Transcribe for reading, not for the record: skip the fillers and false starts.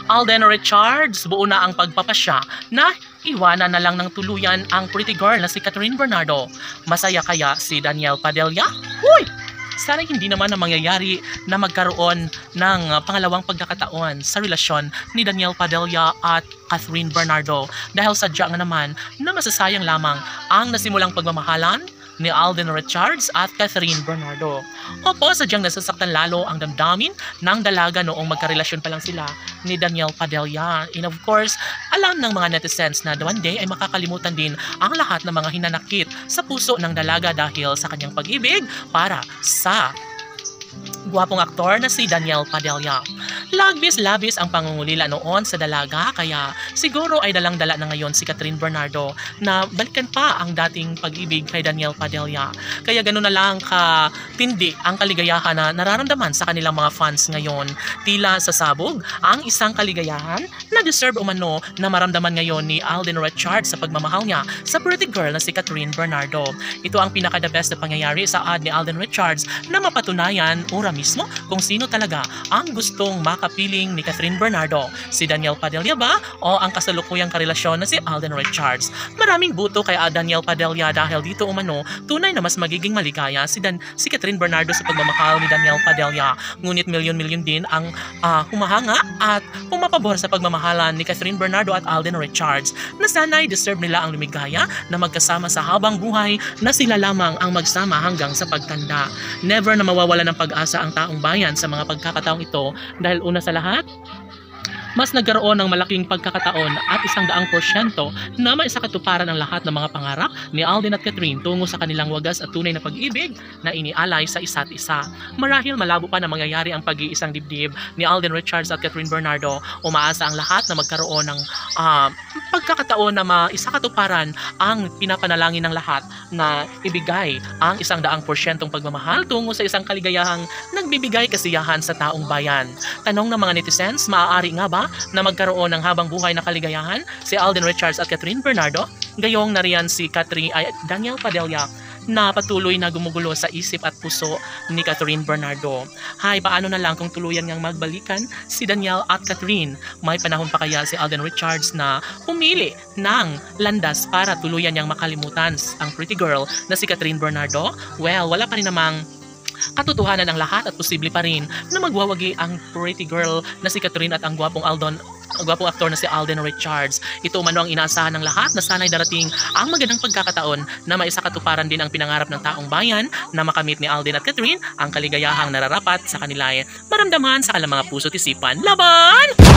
Alden Richards, buo na ang pagpapasya na iwanan na lang ng tuluyan ang pretty girl na si Catherine Bernardo. Masaya kaya si Daniel Padilla? Huy! Sana hindi naman na mangyayari na magkaroon ng pangalawang pagkakataon sa relasyon ni Daniel Padilla at Catherine Bernardo dahil sadya nga naman na masasayang lamang ang nasimulang pagmamahalan ni Alden Richards at Catherine Bernardo. Opo, sadyang nasasaktan lalo ang damdamin ng dalaga noong magkarelasyon pa lang sila ni Daniel Padilla. And of course, alam ng mga netizens na one day ay makakalimutan din ang lahat ng mga hinanakit sa puso ng dalaga dahil sa kanyang pag-ibig para sa gwapong aktor na si Daniel Padilla. Labis ang pangungulila noon sa dalaga kaya siguro ay dalang-dala na ngayon si Catherine Bernardo na balikan pa ang dating pag-ibig kay Daniel Padilla. Kaya ganoon na lang katindi ang kaligayahan na nararamdaman sa kanilang mga fans ngayon. Tila sasabog ang isang kaligayahan na deserve umano na maramdaman ngayon ni Alden Richards sa pagmamahal niya sa pretty girl na si Catherine Bernardo. Ito ang pinaka-the best na pangyayari sa ad ni Alden Richards na mapatunayan ura mismo kung sino talaga ang gustong makapiling ni Catherine Bernardo, si Daniel Padilla ba o ang kasalukuyang karelasyon na si Alden Richards. Maraming buto kay Daniel Padilla dahil dito umano tunay na mas magiging maligaya si Catherine Bernardo sa pagmamahal ni Daniel Padilla. Ngunit milyon-milyon din ang humahanga at pumapabor sa pagmamahalan ni Catherine Bernardo at Alden Richards na sana'y deserve nila ang lumigaya na magkasama sa habang buhay na sila lamang ang magsama hanggang sa pagtanda. Never na mawawala ng pag-asa ang taong bayan sa mga pagkakataong ito dahil una sa lahat, mas nagkaroon ng malaking pagkakataon at 100% na maisakatuparan ang lahat ng mga pangarap ni Alden at Catherine tungo sa kanilang wagas at tunay na pag-ibig na inialay sa isa't isa. Marahil malabo pa na mangyayari ang pag-iisang dibdib ni Alden Richards at Catherine Bernardo. Umaasa ang lahat na magkaroon ng pagkakataon na maisakatuparan ang pinapanalangin ng lahat na ibigay ang 100% pagmamahal tungo sa isang kaligayahang nagbibigay kasiyahan sa taong bayan. Tanong ng mga netizens, maaari nga ba na magkaroon ng habang buhay na kaligayahan si Alden Richards at Catherine Bernardo? Gayong nariyan si Daniel Padilla na patuloy na gumugulo sa isip at puso ni Catherine Bernardo. Hay, paano na lang kung tuluyan ngang magbalikan si Daniel at Catherine? May panahon pa kaya si Alden Richards na pumili ng landas para tuluyan niyang makalimutan ang pretty girl na si Catherine Bernardo? Well, wala pa rin namang katotohanan ang lahat at posible pa rin na magwawagi ang pretty girl na si Catherine at ang gwapong aktor na si Alden Richards. Ito umano ang inaasahan ng lahat na sana'y darating ang magandang pagkakataon na maisakatuparan din ang pinangarap ng taong bayan na makamit ni Alden at Catherine ang kaligayahang nararapat sa kanila maramdaman sa kanilang mga puso't isipan. Laban!